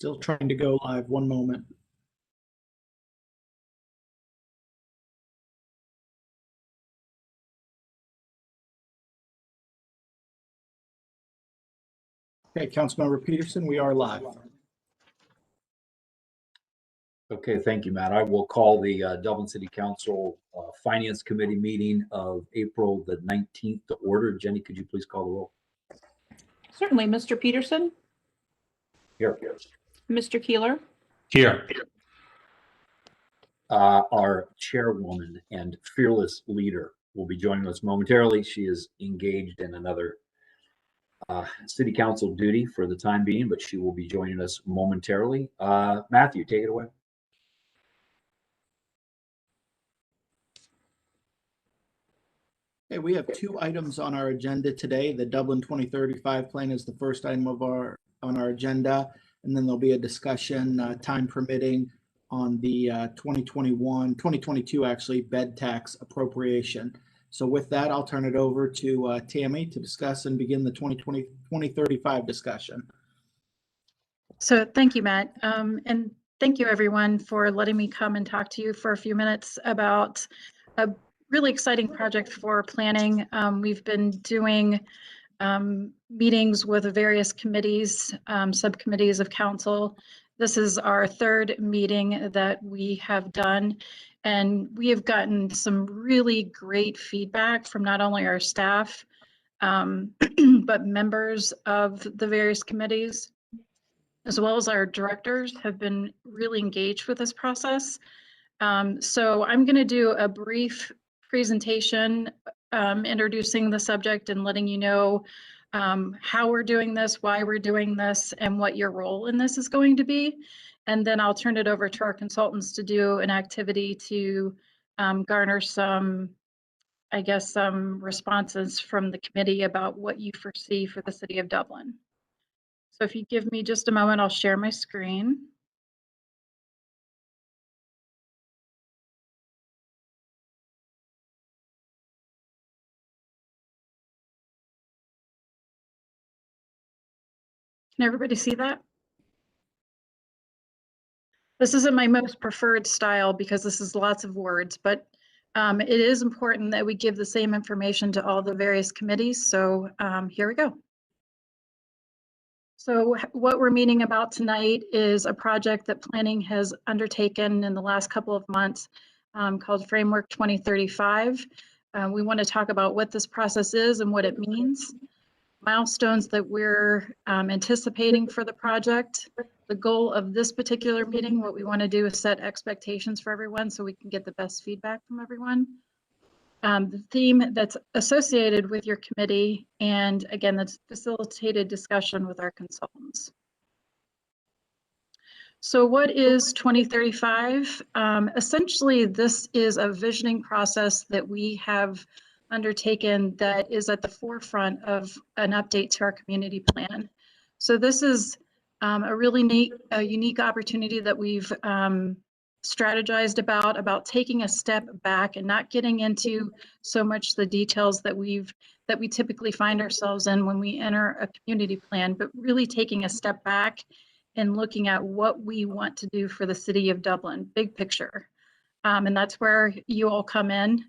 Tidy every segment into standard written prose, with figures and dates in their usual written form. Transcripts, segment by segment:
Still trying to go live. One moment. Okay, Councilmember Peterson, we are live. Okay, thank you, Matt. I will call the Dublin City Council Finance Committee meeting of April the 19th to order. Jenny, could you please call the roll? Certainly. Mr. Peterson? Here. Mr. Keeler? Here. Our chairwoman and fearless leader will be joining us momentarily. She is engaged in another city council duty for the time being, but she will be joining us momentarily. Matthew, take it away. Okay, we have two items on our agenda today. The Dublin 2035 plan is the first item on our agenda, and then there'll be a discussion, time permitting, on the 2022 actually bed tax appropriation. So with that, I'll turn it over to Tammy to discuss and begin the 2035 discussion. So thank you, Matt. And thank you everyone for letting me come and talk to you for a few minutes about a really exciting project for planning. We've been doing meetings with various committees, subcommittees of council. This is our third meeting that we have done, and we have gotten some really great feedback from not only our staff, but members of the various committees, as well as our directors have been really engaged with this process. So I'm going to do a brief presentation introducing the subject and letting you know how we're doing this, why we're doing this, and what your role in this is going to be. And then I'll turn it over to our consultants to do an activity to garner some, I guess, some responses from the committee about what you foresee for the city of Dublin. So if you give me just a moment, I'll share my screen. Can everybody see that? This isn't my most preferred style because this is lots of words, but it is important that we give the same information to all the various committees. So here we go. So what we're meeting about tonight is a project that planning has undertaken in the last couple of months called Framework 2035. We want to talk about what this process is and what it means, milestones that we're anticipating for the project. The goal of this particular meeting, what we want to do is set expectations for everyone so we can get the best feedback from everyone. The theme that's associated with your committee, and again, that's facilitated discussion with our consultants. So what is 2035? Essentially, this is a visioning process that we have undertaken that is at the forefront of an update to our community plan. So this is a really unique opportunity that we've strategized about taking a step back and not getting into so much the details that we typically find ourselves in when we enter a community plan, but really taking a step back and looking at what we want to do for the city of Dublin, big picture. And that's where you all come in.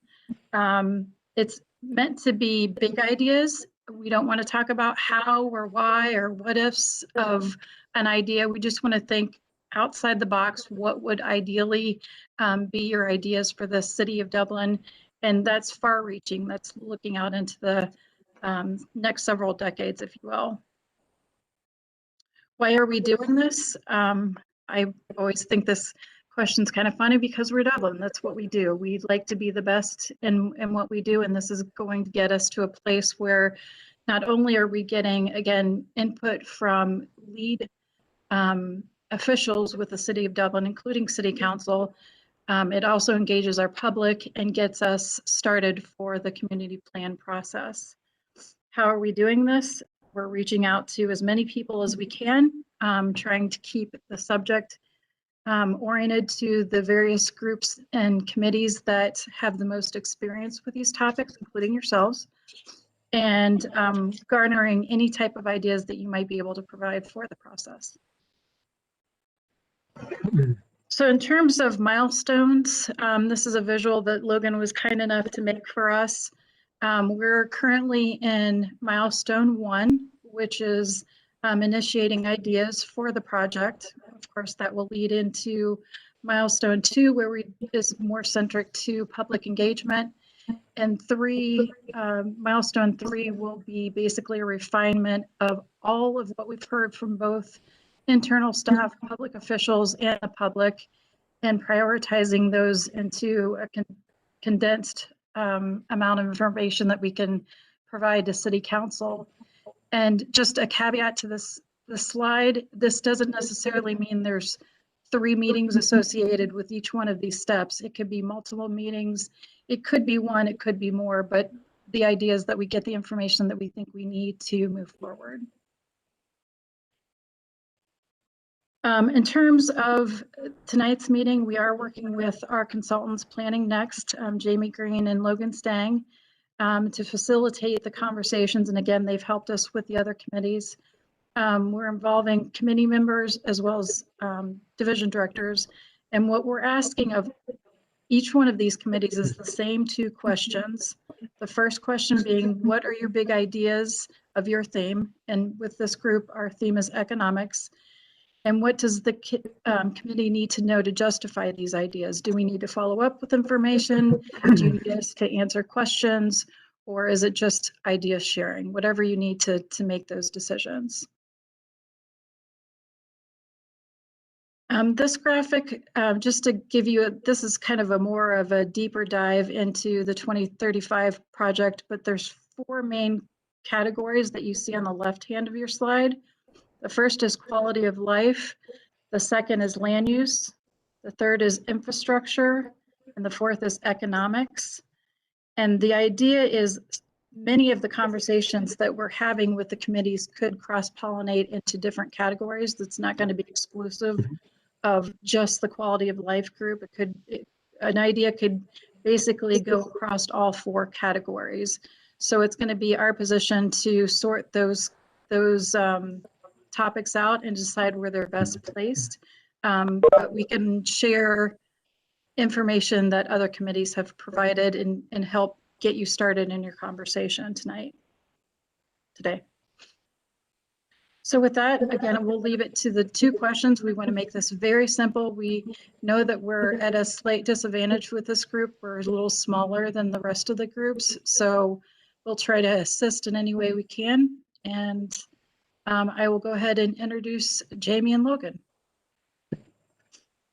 It's meant to be big ideas. We don't want to talk about how or why or what ifs of an idea. We just want to think outside the box, what would ideally be your ideas for the city of Dublin? And that's far reaching. That's looking out into the next several decades, if you will. Why are we doing this? I always think this question's kind of funny because we're Dublin. That's what we do. We like to be the best in what we do. And this is going to get us to a place where not only are we getting, again, input from lead officials with the city of Dublin, including city council, it also engages our public and gets us started for the community plan process. How are we doing this? We're reaching out to as many people as we can, trying to keep the subject oriented to the various groups and committees that have the most experience with these topics, including yourselves, and garnering any type of ideas that you might be able to provide for the process. So in terms of milestones, this is a visual that Logan was kind enough to make for us. We're currently in milestone 1, which is initiating ideas for the project. Of course, that will lead into milestone 2, where is more centric to public engagement. And milestone 3 will be basically a refinement of all of what we've heard from both internal staff, public officials, and the public, and prioritizing those into a condensed amount of information that we can provide to City Council. And just a caveat to this slide, this doesn't necessarily mean there's 3 meetings associated with each one of these steps. It could be multiple meetings. It could be 1, it could be more, but the idea is that we get the information that we think we need to move forward. In terms of tonight's meeting, we are working with our consultants planning next, Jamie Green and Logan Stang, to facilitate the conversations. And again, they've helped us with the other committees. We're involving committee members as well as division directors. And what we're asking of each one of these committees is the same 2 questions. The first question being, what are your big ideas of your theme? And with this group, our theme is economics. And what does the committee need to know to justify these ideas? Do we need to follow up with information? Do you need us to answer questions? Or is it just idea sharing? Whatever you need to make those decisions. This graphic, just to give you, this is kind of more of a deeper dive into the 2035 project, but there's 4 main categories that you see on the left hand of your slide. The first is quality of life. The second is land use. The third is infrastructure. And the fourth is economics. And the idea is many of the conversations that we're having with the committees could cross-pollinate into different categories. That's not going to be exclusive of just the quality of life group. An idea could basically go across all 4 categories. So it's going to be our position to sort those topics out and decide where they're best placed. But we can share information that other committees have provided and help get you started in your conversation today. So with that, again, we'll leave it to the 2 questions. We want to make this very simple. We know that we're at a slight disadvantage with this group. We're a little smaller than the rest of the groups. So we'll try to assist in any way we can. And I will go ahead and introduce Jamie and Logan.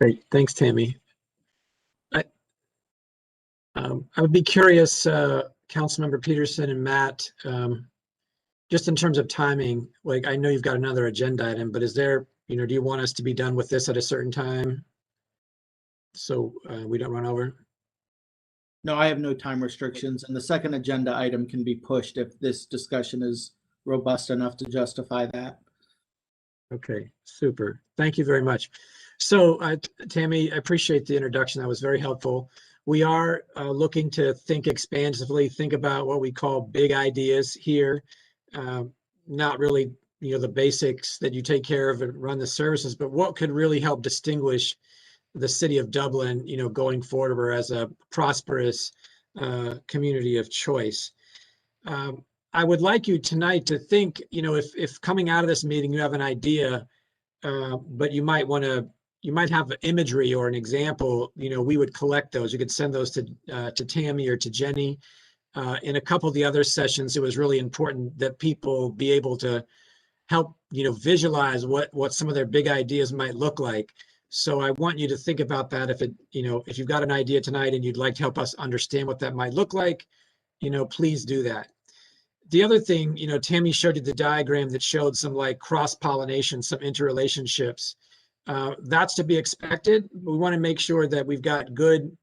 Great, thanks, Tammy. I would be curious, Councilmember Peterson and Matt, just in terms of timing, like I know you've got another agenda item, but is there, do you want us to be done with this at a certain time so we don't run over? No, I have no time restrictions, and the second agenda item can be pushed if this discussion is robust enough to justify that. Okay, super. Thank you very much. So Tammy, I appreciate the introduction. That was very helpful. We are looking to think expansively, think about what we call big ideas here. Not really, the basics that you take care of and run the services, but what could really help distinguish the city of Dublin, going forward as a prosperous community of choice. I would like you tonight to think, if coming out of this meeting, you have an idea, but you might have imagery or an example, we would collect those. You could send those to Tammy or to Jenny. In a couple of the other sessions, it was really important that people be able to help, visualize what some of their big ideas might look like. So I want you to think about that. If you've got an idea tonight and you'd like to help us understand what that might look like, please do that. The other thing, Tammy showed you the diagram that showed some like cross-pollination, some interrelationships. That's to be expected. We want to make sure that we've got good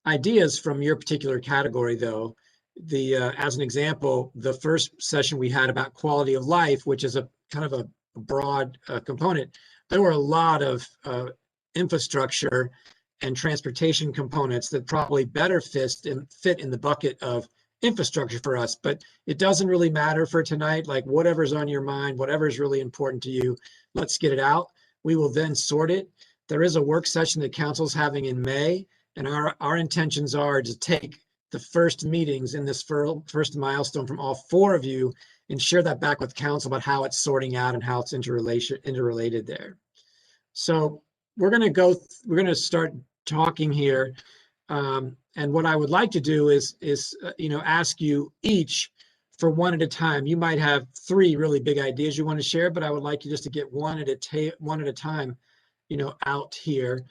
ideas from your particular category, though. As an example, the first session we had about quality of life, which is a kind of a broad component, there were a lot of infrastructure and transportation components that probably better fit in the bucket of infrastructure for us, but it doesn't really matter for tonight. Like whatever's on your mind, whatever's really important to you, let's get it out. We will then sort it. There is a work session that council's having in May, and our intentions are to take the first meetings in this first milestone from all 4 of you and share that back with council about how it's sorting out and how it's interrelated there. So we're going to start talking here. And what I would like to do is ask you each for one at a time. You might have 3 really big ideas you want to share, but I would like you just to get one at a time, out here.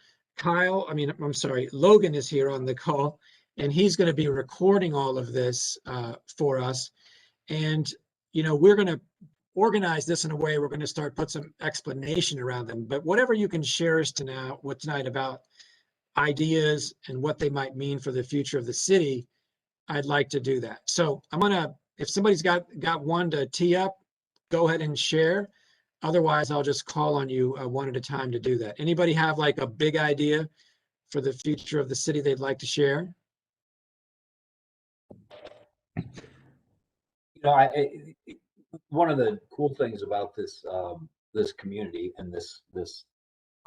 Logan is here on the call, and he's going to be recording all of this for us. And, we're going to organize this in a way we're going to start put some explanation around them. But whatever you can share us tonight about ideas and what they might mean for the future of the city, I'd like to do that. So if somebody's got one to tee up, go ahead and share. Otherwise, I'll just call on you one at a time to do that. Anybody have like a big idea for the future of the city they'd like to share? One of the cool things about this this community and this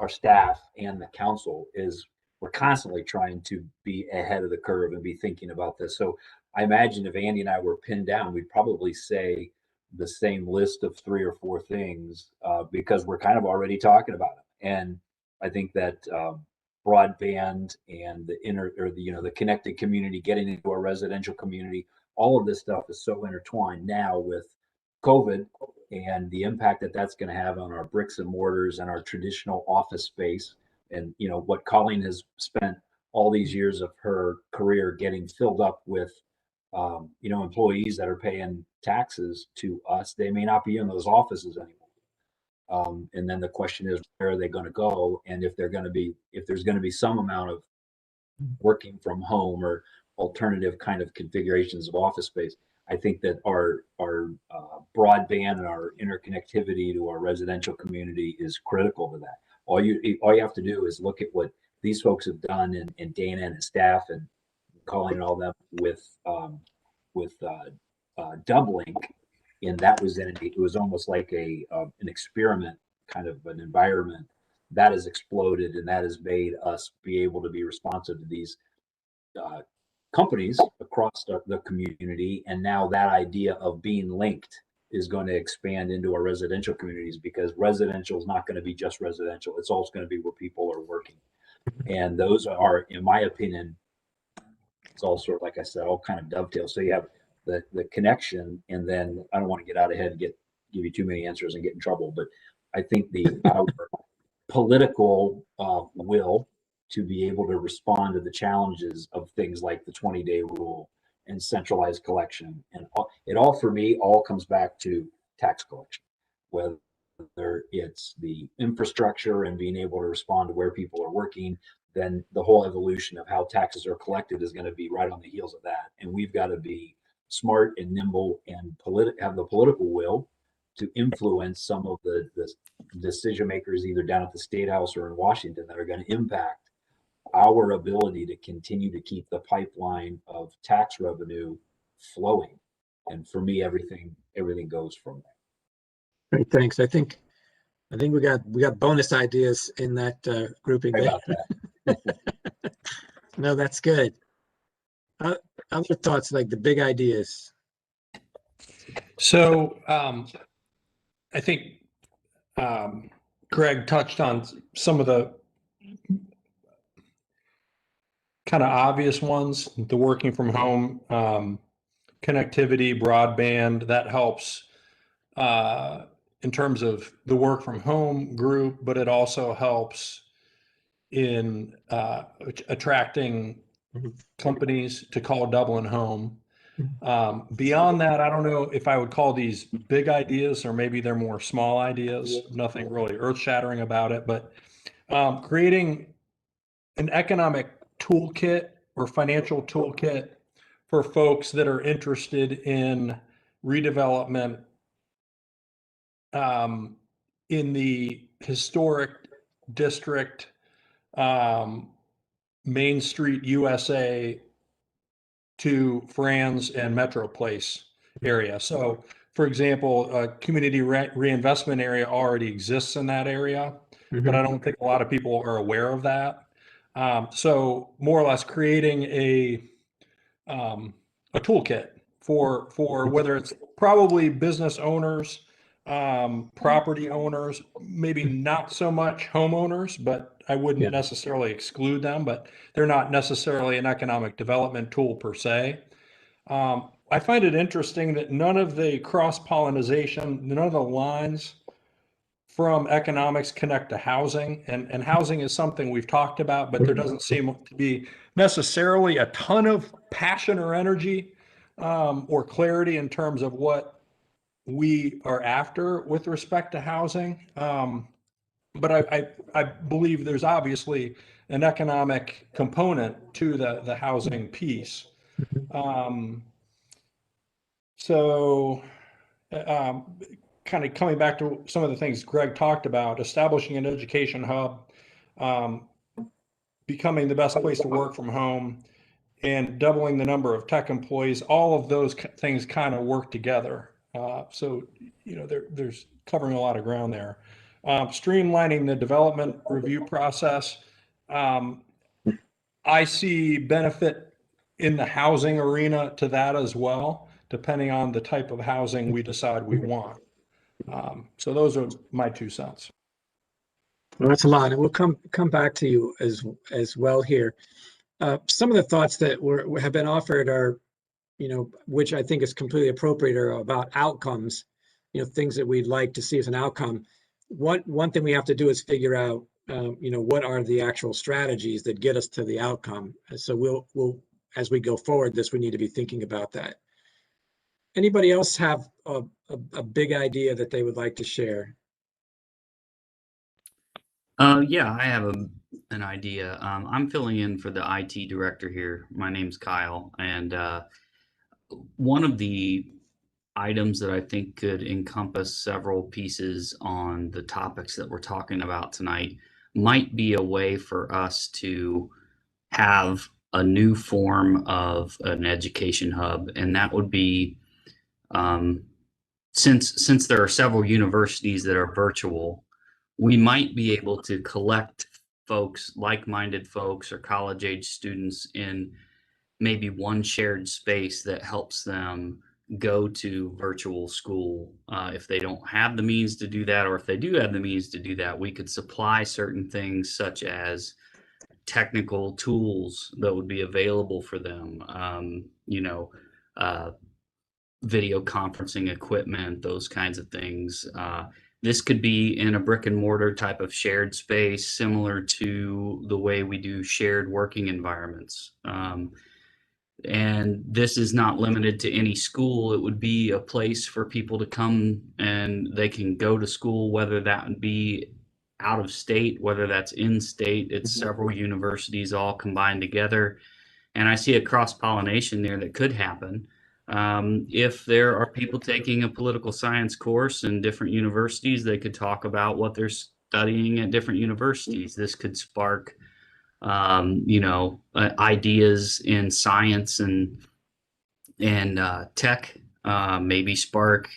our staff and the council is we're constantly trying to be ahead of the curve and be thinking about this. So I imagine if Andy and I were pinned down, we'd probably say the same list of 3 or 4 things because we're kind of already talking about it. And I think that broadband and the connected community, getting into a residential community, all of this stuff is so intertwined now with COVID and the impact that that's going to have on our bricks and mortars and our traditional office space. And, what Colleen has spent all these years of her career getting filled up with, employees that are paying taxes to us. They may not be in those offices anymore. And then the question is, where are they going to go? And if there's going to be some amount of working from home or alternative kind of configurations of office space, I think that our broadband and our interconnectivity to our residential community is critical to that. All you have to do is look at what these folks have done, and Dana and his staff and calling all them with Dublink, and that was it was almost like an experiment kind of an environment that has exploded, and that has made us be able to be responsive to these companies across the community. And now that idea of being linked is going to expand into our residential communities, because residential is not going to be just residential. It's also going to be where people are working. And those are, in my opinion, it's all sort of, like I said, all kind of dovetails. So you have the connection, and then I don't want to get out ahead and give you too many answers and get in trouble, but I think our political will to be able to respond to the challenges of things like the 20-day rule and centralized collection, and it all for me all comes back to tax collection, whether it's the infrastructure and being able to respond to where people are working. Then the whole evolution of how taxes are collected is going to be right on the heels of that, and we've got to be smart and nimble and have the political will to influence some of the decision makers either down at the State House or in Washington that are going to impact our ability to continue to keep the pipeline of tax revenue flowing. And for me, everything goes from there. Great, thanks. I think we got bonus ideas in that grouping. Sorry about that. No, that's good. Other thoughts, like the big ideas? So I think Greg touched on some of the kind of obvious ones, the working from home, connectivity, broadband, that helps in terms of the work from home group, but it also helps in attracting companies to call Dublin home. Beyond that, I don't know if I would call these big ideas, or maybe they're more small ideas, nothing really earth shattering about it, but creating an economic toolkit or financial toolkit for folks that are interested in redevelopment in the historic district, Main Street USA to Franz and Metro Place area. So for example, a community reinvestment area already exists in that area. but I don't think a lot of people are aware of that. So more or less creating a toolkit for whether it's probably business owners, property owners, maybe not so much homeowners, but I wouldn't necessarily exclude them, but they're not necessarily an economic development tool per se. I find it interesting that none of the cross-pollination, none of the lines from economics connect to housing, and housing is something we've talked about, but there doesn't seem to be necessarily a ton of passion or energy or clarity in terms of what we are after with respect to housing. But I believe there's obviously an economic component to the housing piece. So kind of coming back to some of the things Greg talked about, establishing an education hub, becoming the best place to work from home, and doubling the number of tech employees, all of those things kind of work together. So, there's covering a lot of ground there. Streamlining the development review process. I see benefit in the housing arena to that as well, depending on the type of housing we decide we want. So those are my 2 cents. Well, that's a lot, and we'll come back to you as well here. Some of the thoughts that have been offered are, which I think is completely appropriate, are about outcomes, things that we'd like to see as an outcome. One thing we have to do is figure out, what are the actual strategies that get us to the outcome. And so we'll as we go forward, we need to be thinking about that. Anybody else have a big idea that they would like to share? Yeah, I have an idea. I'm filling in for the IT director here. My name's Kyle, and one of the items that I think could encompass several pieces on the topics that we're talking about tonight might be a way for us to have a new form of an education hub, and that would be since there are several universities that are virtual, we might be able to collect folks, like-minded folks or college-age students in maybe one shared space that helps them go to virtual school. If they don't have the means to do that, or if they do have the means to do that, we could supply certain things such as technical tools that would be available for them, video conferencing equipment, those kinds of things. This could be in a brick and mortar type of shared space, similar to the way we do shared working environments. And this is not limited to any school. It would be a place for people to come and they can go to school, whether that would be out of state, whether that's in state. It's several universities all combined together. And I see a cross-pollination there that could happen. If there are people taking a political science course in different universities, they could talk about what they're studying at different universities. This could spark, ideas in science and tech, maybe spark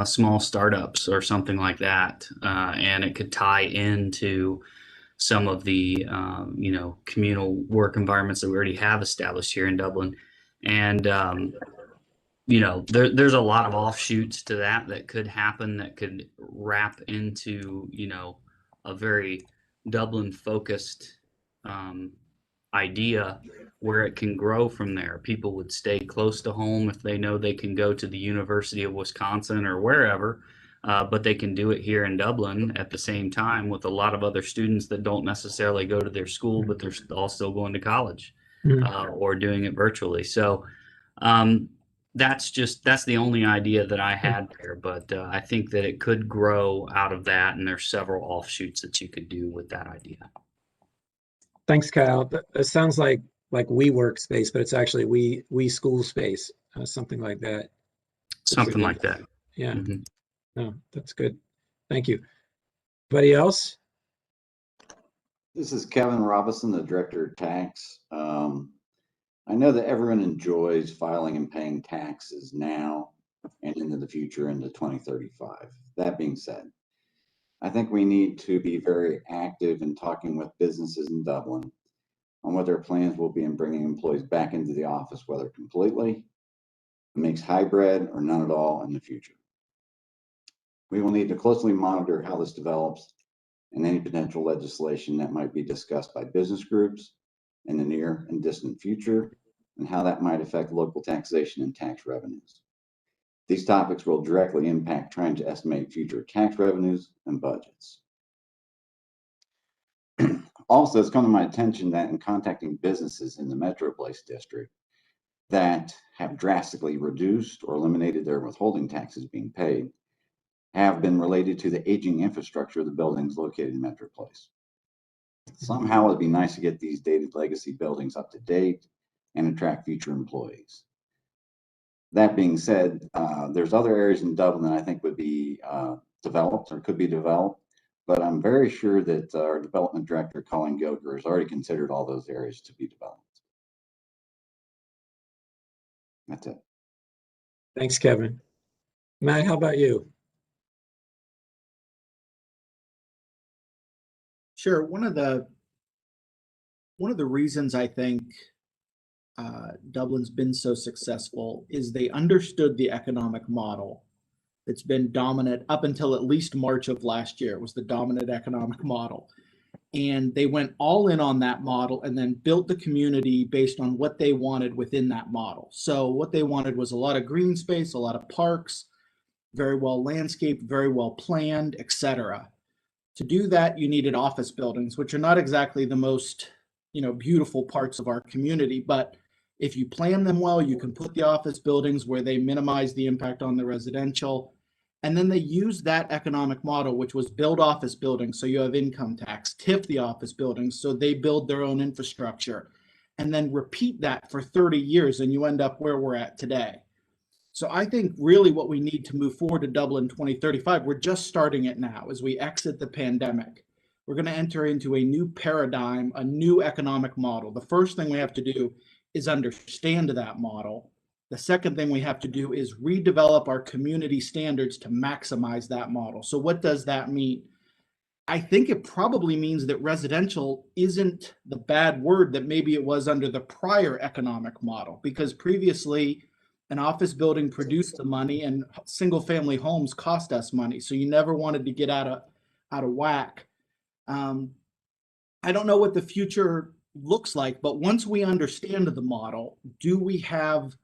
small startups or something like that. And it could tie into some of the, communal work environments that we already have established here in Dublin. And, there's a lot of offshoots to that could happen, that could wrap into, a very Dublin focused idea where it can grow from there. People would stay close to home if they know they can go to the University of Wisconsin or wherever, but they can do it here in Dublin at the same time with a lot of other students that don't necessarily go to their school, but they're all still going to college or doing it virtually. So that's the only idea that I had there, but I think that it could grow out of that, and there's several offshoots that you could do with that idea. Thanks, Kyle. It sounds like we workspace, but it's actually we school space, something like that. Something like that. Yeah. Mm-hmm. No, that's good. Thank you. Anybody else? This is Kevin Robinson, the Director of Tax. I know that everyone enjoys filing and paying taxes now and into the future, into 2035. That being said, I think we need to be very active in talking with businesses in Dublin on what their plans will be in bringing employees back into the office, whether completely, makes hybrid, or none at all in the future. We will need to closely monitor how this develops and any potential legislation that might be discussed by business groups in the near and distant future, and how that might affect local taxation and tax revenues. These topics will directly impact trying to estimate future tax revenues and budgets. Also, it's come to my attention that in contacting businesses in the Metroplex district that have drastically reduced or eliminated their withholding taxes being paid have been related to the aging infrastructure of the buildings located in Metroplex. Somehow it'd be nice to get these dated legacy buildings up to date and attract future employees. That being said, there's other areas in Dublin that I think would be developed or could be developed, but I'm very sure that our development director, Colin Gilger, has already considered all those areas to be developed. That's it. Thanks, Kevin. Matt, how about you? Sure. One of the reasons I think Dublin's been so successful is they understood the economic model that's been dominant up until at least March of last year. It was the dominant economic model. And they went all in on that model and then built the community based on what they wanted within that model. So what they wanted was a lot of green space, a lot of parks, very well landscaped, very well planned, etc. To do that, you needed office buildings, which are not exactly the most, beautiful parts of our community. But if you plan them well, you can put the office buildings where they minimize the impact on the residential. And then they use that economic model, which was build office buildings, so you have income tax, TIF the office buildings, so they build their own infrastructure, and then repeat that for 30 years, and you end up where we're at today. So I think really what we need to move forward to Dublin 2035, we're just starting it now as we exit the pandemic. We're going to enter into a new paradigm, a new economic model. The first thing we have to do is understand that model. The second thing we have to do is redevelop our community standards to maximize that model. So what does that mean? I think it probably means that residential isn't the bad word that maybe it was under the prior economic model, because previously an office building produced the money and single family homes cost us money. So you never wanted to get out of whack. I don't know what the future looks like, but once we understand the model, do we have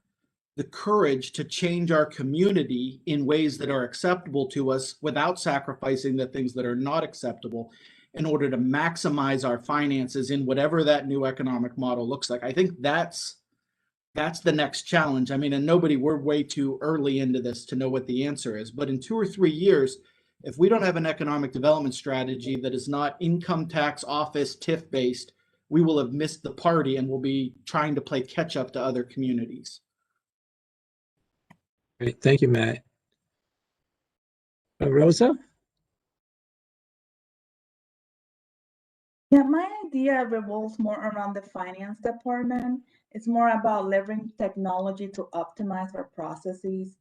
the courage to change our community in ways that are acceptable to us without sacrificing the things that are not acceptable in order to maximize our finances in whatever that new economic model looks like? I think that's the next challenge. I mean, and we're way too early into this to know what the answer is, but in 2 or 3 years, if we don't have an economic development strategy that is not income tax, office, TIF based, we will have missed the party and we'll be trying to play catch up to other communities. Great. Thank you, Matt. Rosa? Yeah, my idea revolves more around the finance department. It's more about leveraging technology to optimize our processes,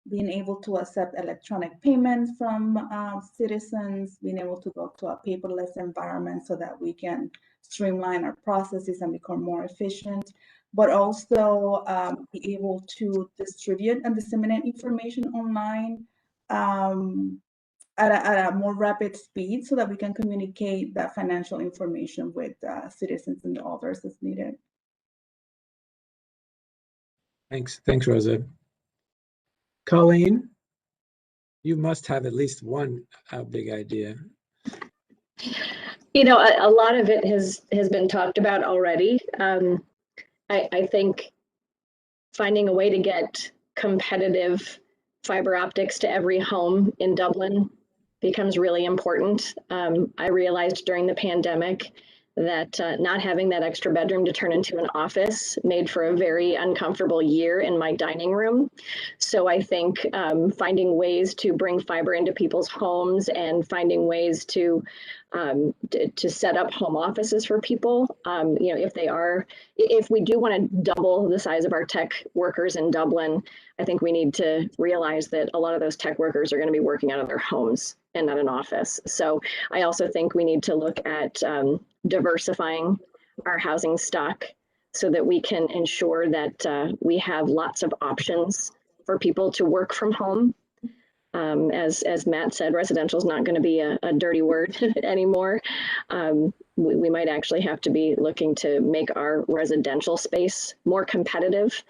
being able to accept electronic payments from citizens, being able to go to a paperless environment so that we can streamline our processes and become more efficient, but also be able to distribute and disseminate information online at a more rapid speed so that we can communicate that financial information with citizens and others as needed. Thanks, Rosa. Colleen, you must have at least one big idea. A lot of it has been talked about already. I think finding a way to get competitive fiber optics to every home in Dublin becomes really important. I realized during the pandemic that not having that extra bedroom to turn into an office made for a very uncomfortable year in my dining room. So I think finding ways to bring fiber into people's homes and finding ways to to set up home offices for people. If we do want to double the size of our tech workers in Dublin, I think we need to realize that a lot of those tech workers are going to be working out of their homes and not an office. So I also think we need to look at diversifying our housing stock so that we can ensure that we have lots of options for people to work from home. As Matt said, residential is not going to be a dirty word anymore. We might actually have to be looking to make our residential space more competitive.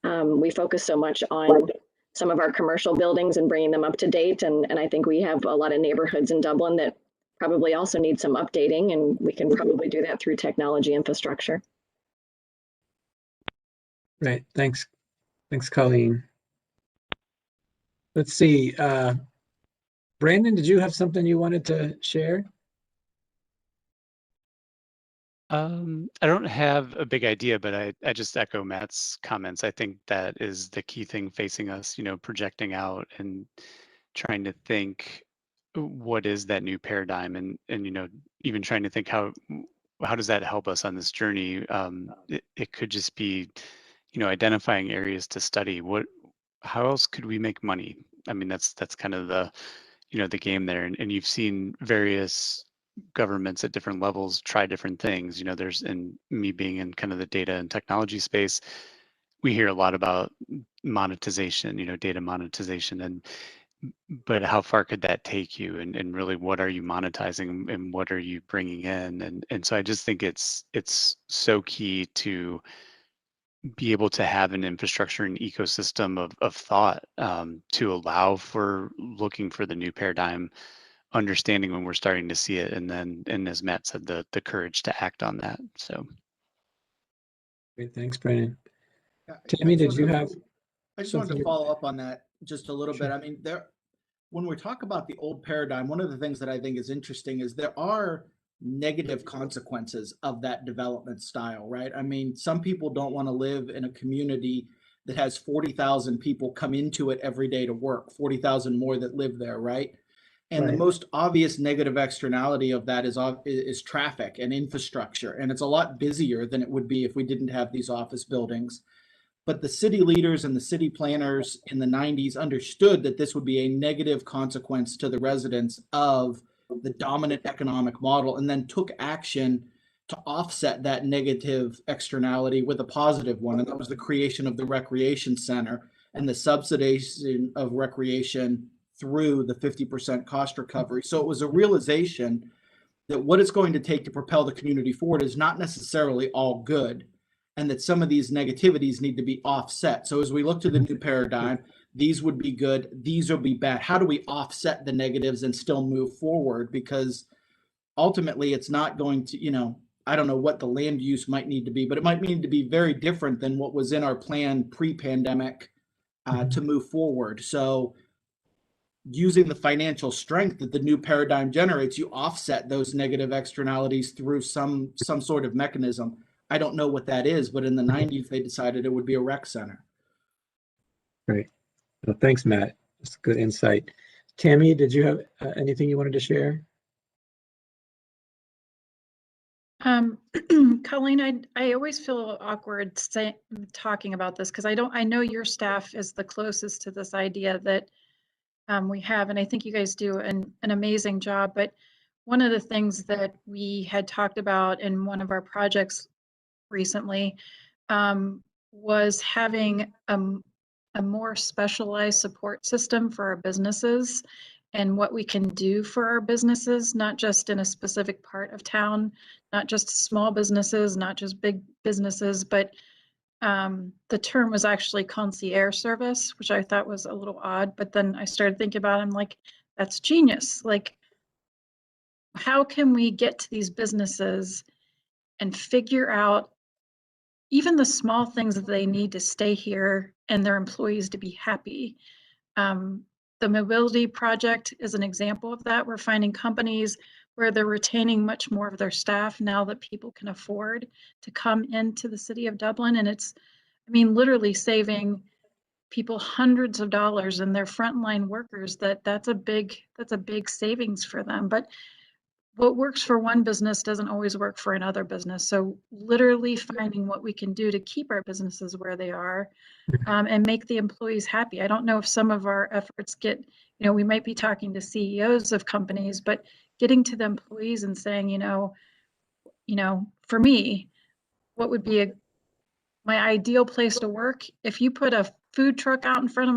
We focus so much on some of our commercial buildings and bringing them up to date. And I think we have a lot of neighborhoods in Dublin that probably also need some updating, and we can probably do that through technology infrastructure. Right. Thanks. Thanks, Colleen. Let's see. Brandon, did you have something you wanted to share? I don't have a big idea, but I just echo Matt's comments. I think that is the key thing facing us, projecting out and trying to think what is that new paradigm, and even trying to think how does that help us on this journey. It could just be, identifying areas to study. How else could we make money? I mean, that's kind of the the game there, and you've seen various governments at different levels try different things. There's, and me being in kind of the data and technology space, we hear a lot about monetization, data monetization, but how far could that take you, and really what are you monetizing and what are you bringing in? And so I just think it's so key to be able to have an infrastructure and ecosystem of thought, to allow for looking for the new paradigm, understanding when we're starting to see it, and as Matt said, the courage to act on that. So Great, thanks, Brandon. Yeah, Tammy, did you have? I just wanted to something? follow up on that just a little Sure. bit. I mean, when we talk about the old paradigm, one of the things that I think is interesting is there are negative consequences of that development style, right? I mean, some people don't want to live in a community that has 40,000 people come into it every day to work, 40,000 more that live there, right? And the Right. most obvious negative externality of that is traffic and infrastructure. And it's a lot busier than it would be if we didn't have these office buildings. But the city leaders and the city planners in the 90s understood that this would be a negative consequence to the residents of the dominant economic model, and then took action to offset that negative externality with a positive one. And that was the creation of the recreation center and the subsidization of recreation through the 50% cost recovery. So it was a realization that what it's going to take to propel the community forward is not necessarily all good, and that some of these negativities need to be offset. So as we look to the new paradigm, these would be good, these will be bad. How do we offset the negatives and still move forward? Because ultimately it's not going to, I don't know what the land use might need to be, but it might need to be very different than what was in our plan pre-pandemic to move forward. So using the financial strength that the new paradigm generates, you offset those negative externalities through some sort of mechanism. I don't know what that is, but in the 90s, they decided it would be a rec center. Great. Well, thanks, Matt. That's good insight. Tammy, did you have anything you wanted to share? Colleen, I always feel awkward talking about this because I know your staff is the closest to this idea that we have, and I think you guys do an amazing job. But one of the things that we had talked about in one of our projects recently was having a more specialized support system for our businesses and what we can do for our businesses, not just in a specific part of town, not just small businesses, not just big businesses, but the term was actually concierge service, which I thought was a little odd, but then I started thinking about it, I'm like, that's genius. Like, how can we get to these businesses and figure out even the small things that they need to stay here and their employees to be happy? The mobility project is an example of that. We're finding companies where they're retaining much more of their staff now that people can afford to come into the city of Dublin. And it's, I mean, literally saving people hundreds of dollars and their frontline workers. That's a big savings for them. But what works for one business doesn't always work for another business. So literally finding what we can do to keep our businesses where they are, and make the employees happy. I don't know if some of our efforts get, we might be talking to CEOs of companies, but getting to the employees and saying, for me, what would be my ideal place to work? If you put a food truck out in front of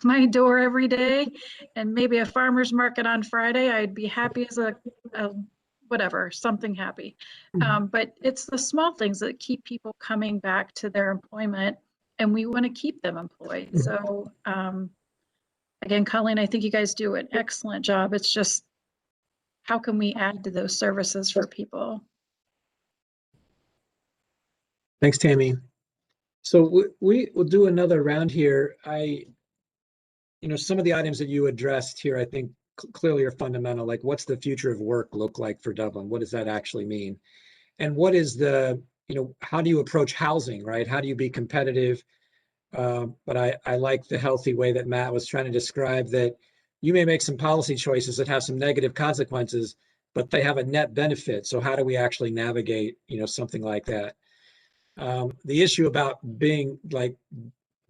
my door every day, and maybe a farmer's market on Friday, I'd be happy as a whatever, something happy. But it's the small things that keep people coming back to their employment, and we want to keep them employed. So again, Colleen, I think you guys do an excellent job. It's just, how can we add to those services for people? Thanks, Tammy. So we will do another round here. Some of the items that you addressed here, I think clearly are fundamental. Like, what's the future of work look like for Dublin? What does that actually mean? And what is how do you approach housing, right? How do you be competitive? But I like the healthy way that Matt was trying to describe that you may make some policy choices that have some negative consequences, but they have a net benefit. So how do we actually navigate, something like that? The issue about being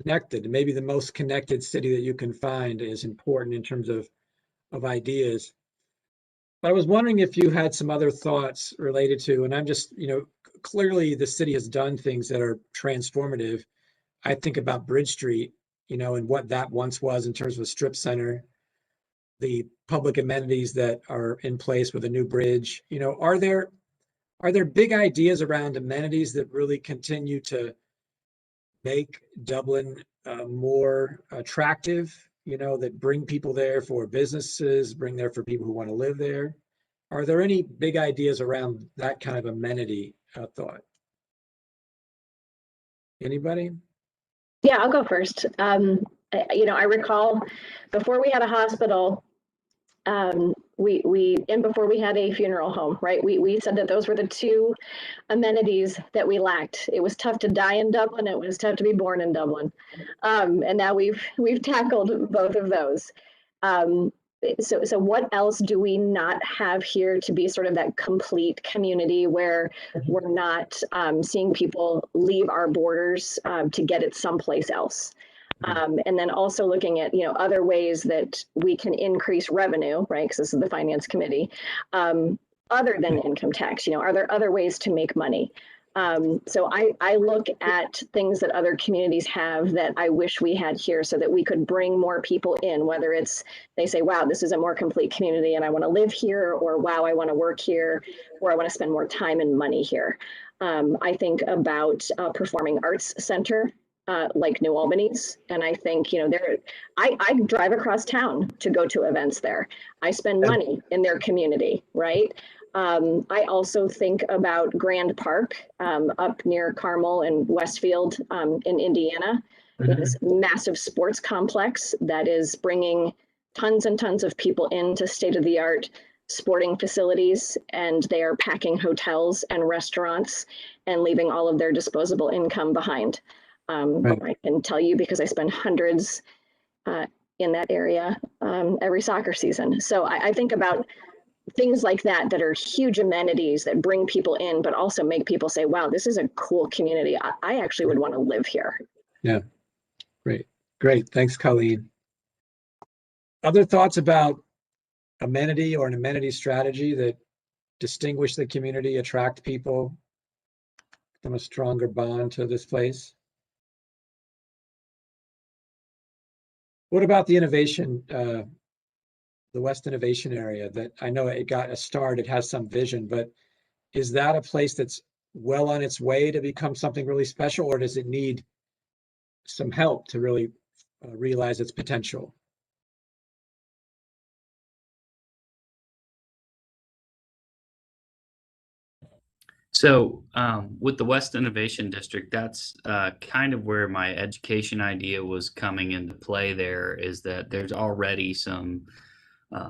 connected, maybe the most connected city that you can find, is important in terms of ideas. But I was wondering if you had some other thoughts related to, and I'm just, clearly the city has done things that are transformative. I think about Bridge Street, and what that once was in terms of a strip center, the public amenities that are in place with a new bridge. Are there big ideas around amenities that really continue to make Dublin more attractive, that bring people there for businesses, bring there for people who want to live there? Are there any big ideas around that kind of amenity thought? Anybody? Yeah, I'll go first. I recall before we had a hospital, and before we had a funeral home, right? We said that those were the two amenities that we lacked. It was tough to die in Dublin. It was tough to be born in Dublin. And now we've tackled both of those. So what else do we not have here to be sort of that complete community where we're not seeing people leave our borders to get it someplace else? And then also looking at, other ways that we can increase revenue, right? Because this is the finance committee, other than income tax. Are there other ways to make money? So I look at things that other communities have that I wish we had here, so that we could bring more people in, whether it's they say, wow, this is a more complete community and I want to live here, or wow, I want to work here, or I want to spend more time and money here. I think about a performing arts center like New Albany's, and I think I drive across town to go to events there. I spend money in their community, right? I also think about Grand Park up near Carmel and Westfield in Indiana. This massive sports complex that is bringing tons and tons of people into state-of-the-art sporting facilities, and they are packing hotels and restaurants and leaving all of their disposable income behind. I can tell you because I spend hundreds in that area every soccer season. So I think about things like that are huge amenities that bring people in, but also make people say, wow, this is a cool community. I actually would want to live here. Yeah, great. Thanks, Colleen. Other thoughts about amenity or an amenity strategy that distinguish the community, attract people, give them a stronger bond to this place? What about the innovation, the West Innovation area? That I know it got a start, it has some vision, but is that a place that's well on its way to become something really special, or does it need some help to really realize its potential? So with the West Innovation District, that's kind of where my education idea was coming into play. There is that there's already some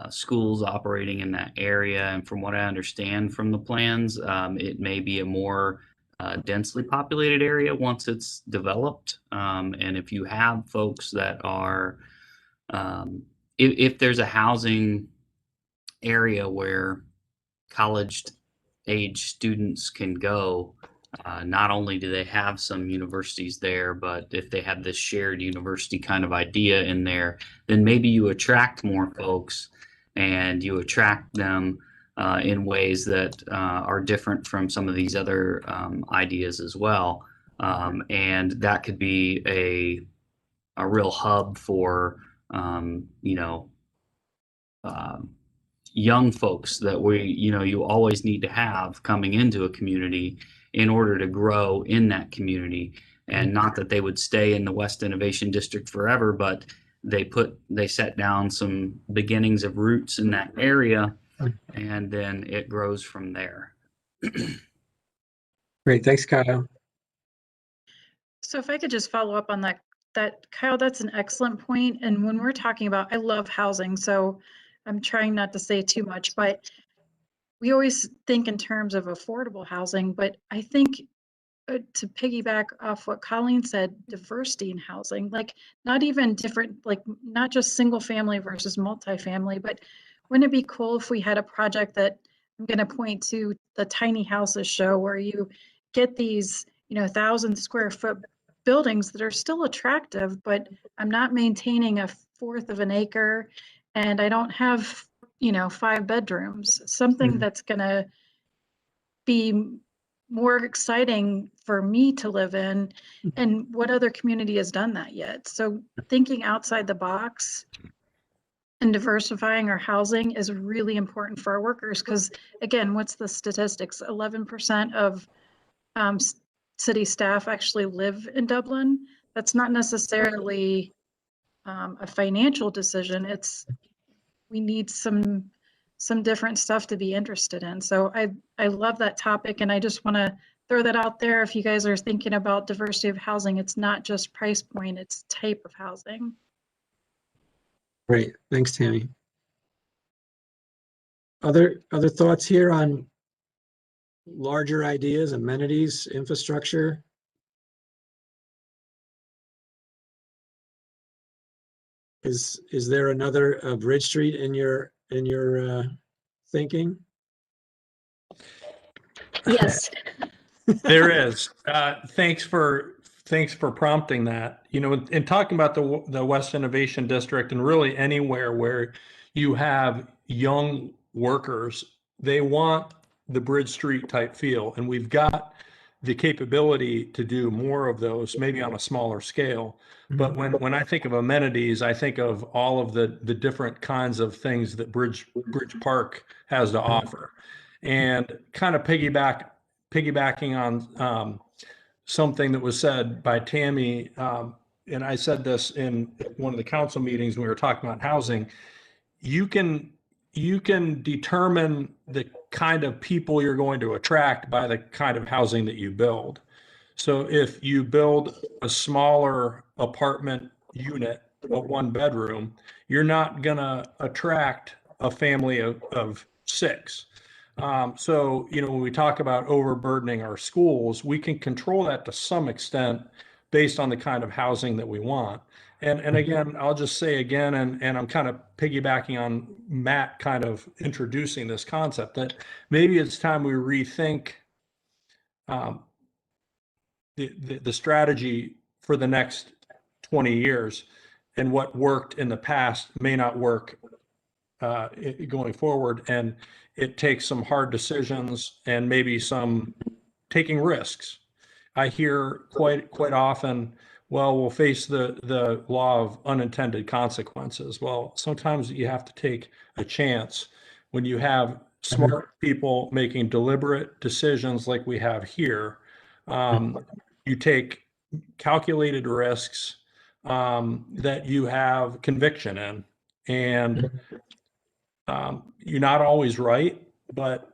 schools operating in that area, and from what I understand from the plans, it may be a more densely populated area once it's developed. And if you have folks that are, if there's a housing area where college age students can go. Not only do they have some universities there, but if they have this shared university kind of idea in there, then maybe you attract more folks and you attract them in ways that are different from some of these other ideas as well. And that could be a real hub for, young folks that you always need to have coming into a community in order to grow in that community. And not that they would stay in the West Innovation District forever, but they set down some beginnings of roots in that area, and then it grows from there. Great, thanks, Kyle. So if I could just follow up on that Kyle, that's an excellent point. And when we're talking about, I love housing, so I'm trying not to say too much, but we always think in terms of affordable housing, but I think to piggyback off what Colleen said, diversity in housing, like not even different, like not just single family versus multifamily, but wouldn't it be cool if we had a project that I'm going to point to the tiny houses show where you get these, 1,000 square foot buildings that are still attractive, but I'm not maintaining 1/4 of an acre and I don't have, 5 bedrooms, something that's going to be more exciting for me to live in. And what other community has done that yet? So thinking outside the box and diversifying our housing is really important for our workers, because again, what's the statistics? 11% of city staff actually live in Dublin. That's not necessarily a financial decision. It's we need some different stuff to be interested in. So I love that topic, and I just want to throw that out there. If you guys are thinking about diversity of housing, it's not just price point, it's type of housing. Great, thanks, Tammy. Other thoughts here on larger ideas, amenities, infrastructure? Is there another Bridge Street in your thinking? Yes. There is. Thanks for prompting that. In talking about the West Innovation District, and really anywhere where you have young workers, they want the Bridge Street type feel, and we've got the capability to do more of those, maybe on a smaller scale. But when I think of amenities, I think of all of the different kinds of things that Bridge Park has to offer, and kind of piggybacking on something that was said by Tammy, and I said this in one of the council meetings when we were talking about housing. You can determine the kind of people you're going to attract by the kind of housing that you build. So if you build a smaller apartment unit, a 1-bedroom, you're not going to attract a family of 6. So, when we talk about overburdening our schools, we can control that to some extent based on the kind of housing that we want. And again, I'll just say again, and I'm kind of piggybacking on Matt kind of introducing this concept, that maybe it's time we rethink the strategy for the next 20 years, and what worked in the past may not work going forward. And it takes some hard decisions and maybe some taking risks. I hear quite often, well, we'll face the law of unintended consequences. Well, sometimes you have to take a chance when you have smart people making deliberate decisions like we have here. You take calculated risks that you have conviction in, and you're not always right, but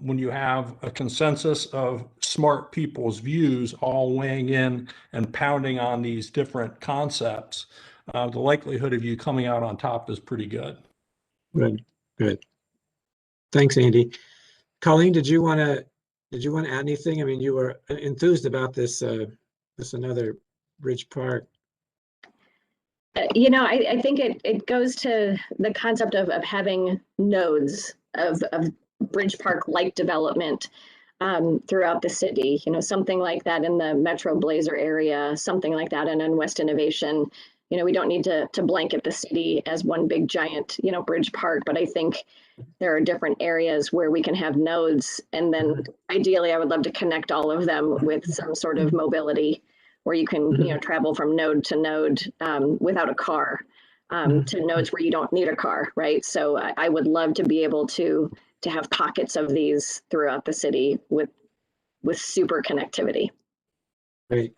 when you have a consensus of smart people's views all weighing in and pounding on these different concepts, the likelihood of you coming out on top is pretty good. Good. Thanks, Andy. Colleen, did you want to add anything? I mean, you were enthused about this another Bridge Park. I think it goes to the concept of having nodes of Bridge Park-like development throughout the city, something like that in the Metro Blazer area, something like that in West Innovation. We don't need to blanket the city as one big giant, Bridge Park, but I think there are different areas where we can have nodes. And then ideally, I would love to connect all of them with some sort of mobility where you can, travel from node to node without a car, to nodes where you don't need a car, right? So I would love to be able to have pockets of these throughout the city with super connectivity. Great.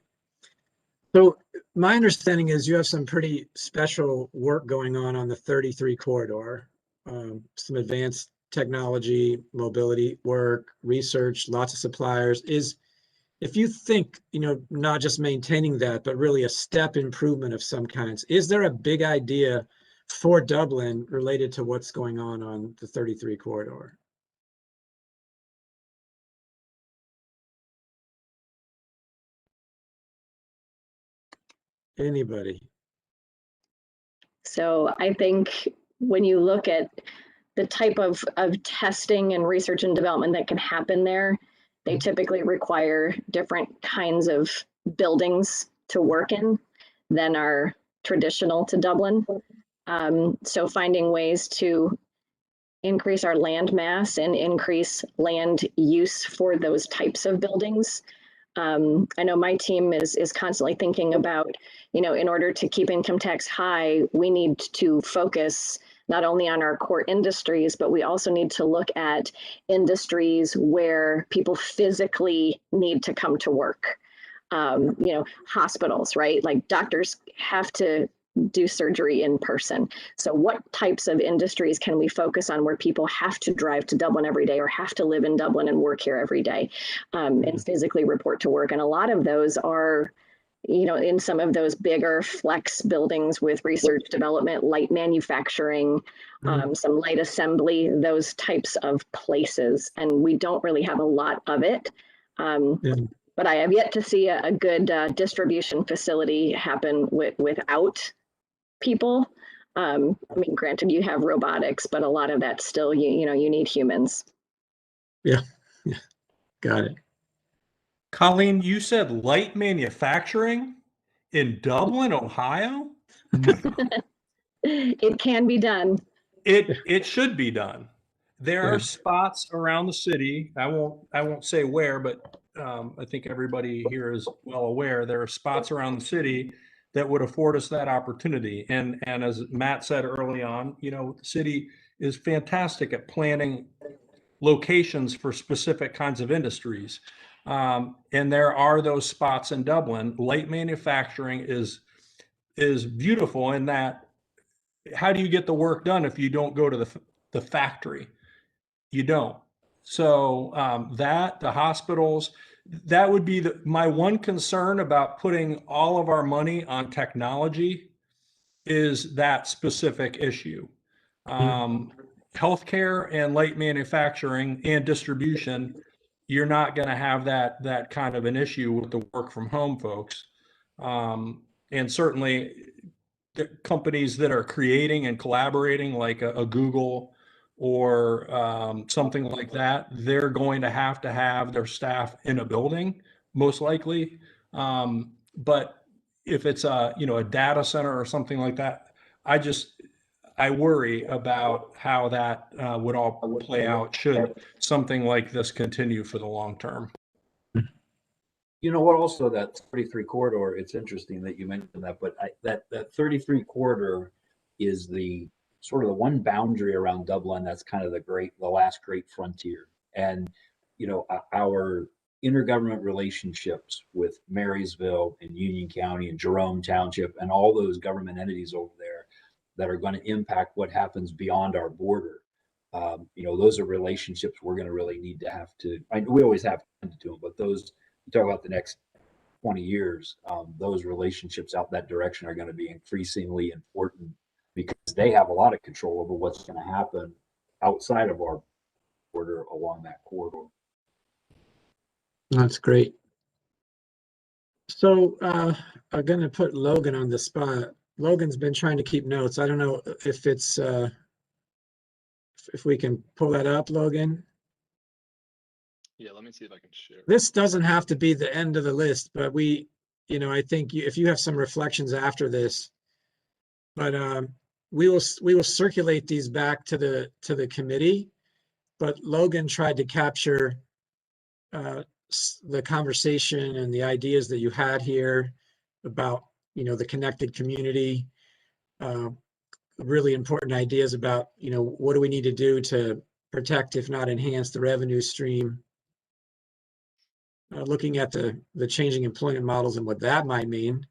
So my understanding is you have some pretty special work going on the 33 corridor, some advanced technology, mobility work, research, lots of suppliers. If you think, not just maintaining that, but really a step improvement of some kinds, is there a big idea for Dublin related to what's going on the 33 corridor? Anybody? So I think when you look at the type of testing and research and development that can happen there, they typically require different kinds of buildings to work in than are traditional to Dublin. So finding ways to increase our land mass and increase land use for those types of buildings. I know my team is constantly thinking about, in order to keep income tax high, we need to focus not only on our core industries, but we also need to look at industries where people physically need to come to work. Hospitals, right? Like doctors have to do surgery in person. So what types of industries can we focus on where people have to drive to Dublin every day or have to live in Dublin and work here every day and physically report to work? And a lot of those are, in some of those bigger flex buildings with research development, light manufacturing, some light assembly, those types of places. And we don't really have a lot of it. But I have yet to see a good distribution facility happen without people. Granted, you have robotics, but a lot of that still, you need humans. Yeah, got it. Colleen, you said light manufacturing in Dublin, Ohio? It can be done. It should be done. There are spots around the city. I won't say where, but I think everybody here is well aware. There are spots around the city that would afford us that opportunity. And as Matt said early on, the city is fantastic at planning locations for specific kinds of industries. And there are those spots in Dublin. Light manufacturing is beautiful in that, how do you get the work done if you don't go to the factory? You don't. So the hospitals, that would be my one concern about putting all of our money on technology is that specific issue. Healthcare and light manufacturing and distribution, you're not going to have that kind of an issue with the work from home folks. And certainly the companies that are creating and collaborating like a Google or something like that, they're going to have their staff in a building, most likely. But if it's a data center or something like that, I worry about how that would all play out should something like this continue for the long term. What also that 33 corridor, it's interesting that you mentioned that, but that 33 corridor is the sort of the one boundary around Dublin that's kind of the last great frontier. And, our intergovernment relationships with Marysville and Union County and Jerome Township and all those government entities over there that are going to impact what happens beyond our border. Those are relationships we're going to really need to have to, we always have to do them, but those, you talk about the next 20 years, those relationships out that direction are going to be increasingly important because they have a lot of control over what's going to happen outside of our border along that corridor. That's great. So I'm going to put Logan on the spot. Logan's been trying to keep notes. I don't know if it's if we can pull that up, Logan. Yeah, let me see if I can share. This doesn't have to be the end of the list, but I think if you have some reflections after this, but we will circulate these back to the committee. But Logan tried to capture the conversation and the ideas that you had here about, the connected community, really important ideas about, what do we need to do to protect, if not enhance, the revenue stream. Looking at the changing employment models and what that might mean,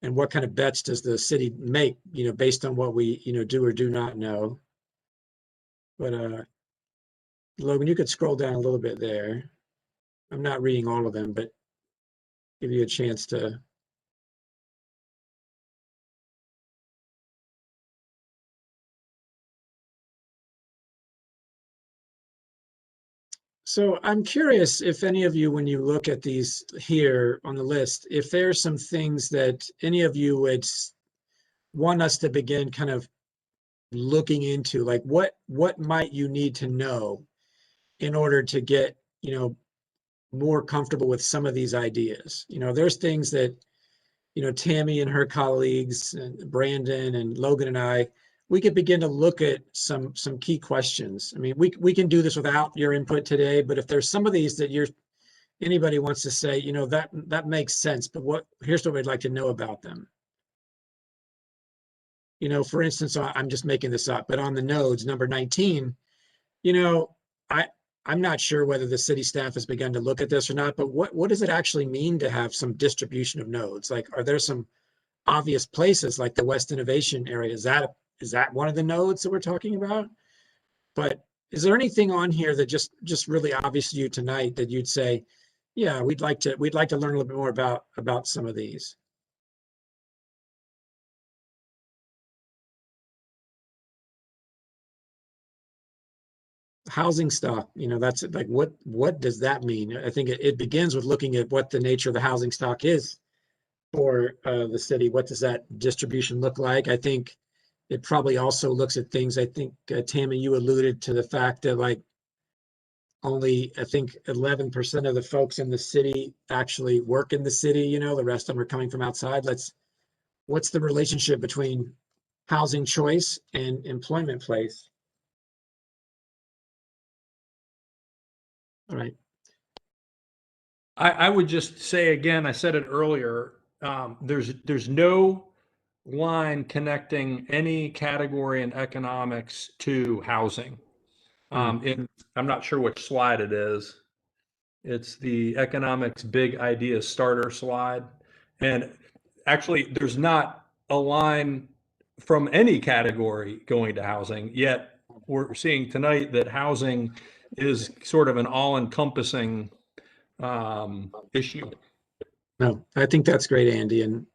and what kind of bets does the city make, based on what we, do or do not know. But Logan, you could scroll down a little bit there. I'm not reading all of them, but give you a chance to. So I'm curious if any of you, when you look at these here on the list, if there's some things that any of you would want us to begin kind of looking into, like what might you need to know in order to get, more comfortable with some of these ideas. There's things that, Tammy and her colleagues and Brandon and Logan and I, we could begin to look at some key questions. I mean, we can do this without your input today, but if there's some of these that anybody wants to say, that makes sense, but here's what we'd like to know about them. For instance, I'm just making this up, but on the nodes, number 19, I'm not sure whether the city staff has begun to look at this or not, but what does it actually mean to have some distribution of nodes? Like, are there some obvious places like the West Innovation area? Is that one of the nodes that we're talking about? But is there anything on here that just really obvious to you tonight that you'd say, yeah, we'd like to learn a little bit more about some of these? Housing stock, that's like, what does that mean? I think it begins with looking at what the nature of the housing stock is for the city. What does that distribution look like? I think it probably also looks at things. I think Tammy, you alluded to the fact that like only, I think 11% of the folks in the city actually work in the city. The rest of them are coming from outside. What's the relationship between housing choice and employment place? All right. I would just say again, I said it earlier, there's no line connecting any category in economics to housing. I'm not sure which slide it is. It's the economics big idea starter slide. And actually, there's not a line from any category going to housing, yet we're seeing tonight that housing is sort of an all-encompassing issue. No, I think that's great, Andy. And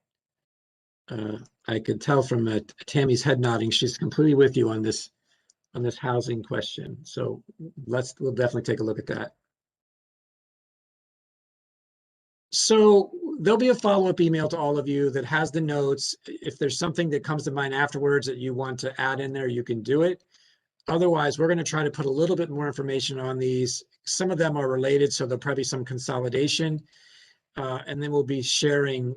I could tell from Tammy's head nodding, she's completely with you on this housing question. So we'll definitely take a look at that. So there'll be a follow-up email to all of you that has the notes. If there's something that comes to mind afterwards that you want to add in there, you can do it. Otherwise, we're going to try to put a little bit more information on these. Some of them are related, so there'll probably be some consolidation. And then we'll be sharing,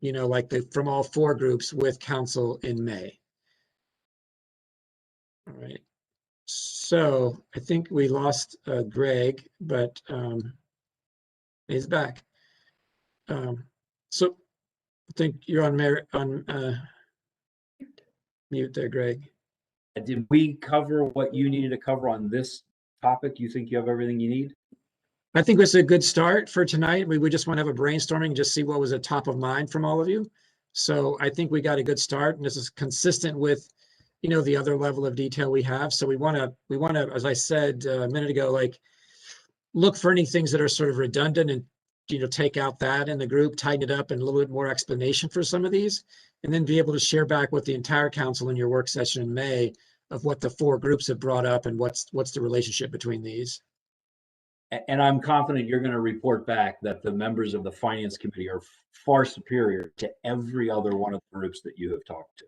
like from all 4 groups with council in May. All right. So I think we lost Greg, but he's back. So I think you're on mute there, Greg. Did we cover what you needed to cover on this topic? You think you have everything you need? I think it's a good start for tonight. We just want to have a brainstorming, just see what was at top of mind from all of you. So I think we got a good start, and this is consistent with, the other level of detail we have. So we want to, as I said a minute ago, like look for any things that are sort of redundant and, take out that in the group, tighten it up, and a little bit more explanation for some of these, and then be able to share back with the entire council in your work session in May of what the 4 groups have brought up and what's the relationship between these. And I'm confident you're going to report back that the members of the finance committee are far superior to every other one of the groups that you have talked to.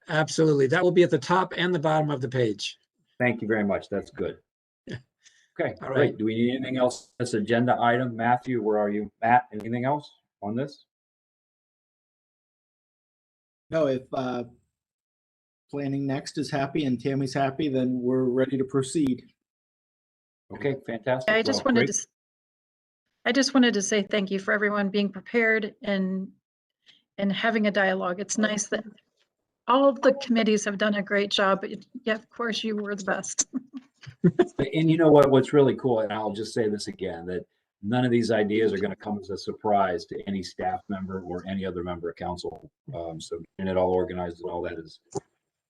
Absolutely. That will be at the top and the bottom of the page. Thank you very much. That's good. Okay, All right. great. Do we need anything else? This agenda item, Matthew, where are you? Matt, anything else on this? No, if planning next is happy and Tammy's happy, then we're ready to proceed. Okay, fantastic. I just Well, wanted great. to, I just wanted to say thank you for everyone being prepared and having a dialogue. It's nice that all of the committees have done a great job, but yeah, of course, you were the best. And you know what, what's really cool, and I'll just say this again, that none of these ideas are going to come as a surprise to any staff member or any other member of council. So getting it all organized and all that is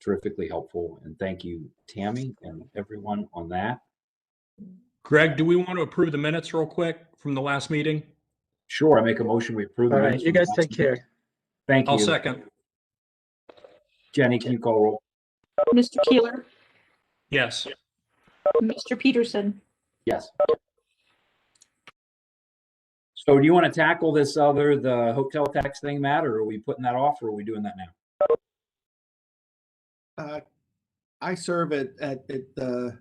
terrifically helpful. And thank you, Tammy, and everyone on that. Greg, do we want to approve the minutes real quick from the last meeting? Sure, I make a motion, we approve. All the right, minutes you from the guys last take meeting. care. Thank you. I'll second. Jenny, can you call roll? Mr. Keeler, Yes. Mr. Peterson, Yes. So do you want to tackle this the hotel tax thing, Matt, or are we putting that off, or are we doing that now? I serve at the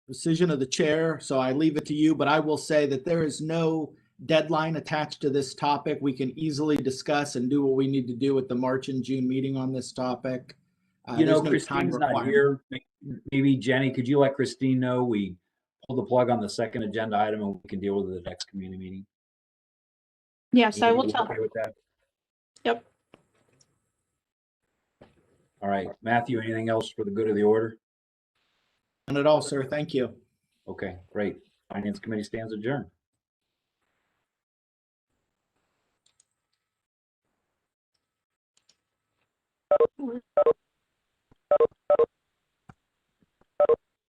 decision of the chair, so I leave it to you, but I will say that there is no deadline attached to this topic. We can easily discuss and do what we need to do at the March and June meeting on this topic. You know, There's no time Christine's not requirement. here. Maybe Jenny, could you let Christine know we pulled the plug on the second agenda item and we can deal with it at the next community meeting? yes, I will You tell okay her. with that? Yep. All right, Matthew, anything else for the good of the order? None at all, sir. Thank you. Okay, great. Finance Committee stands adjourned.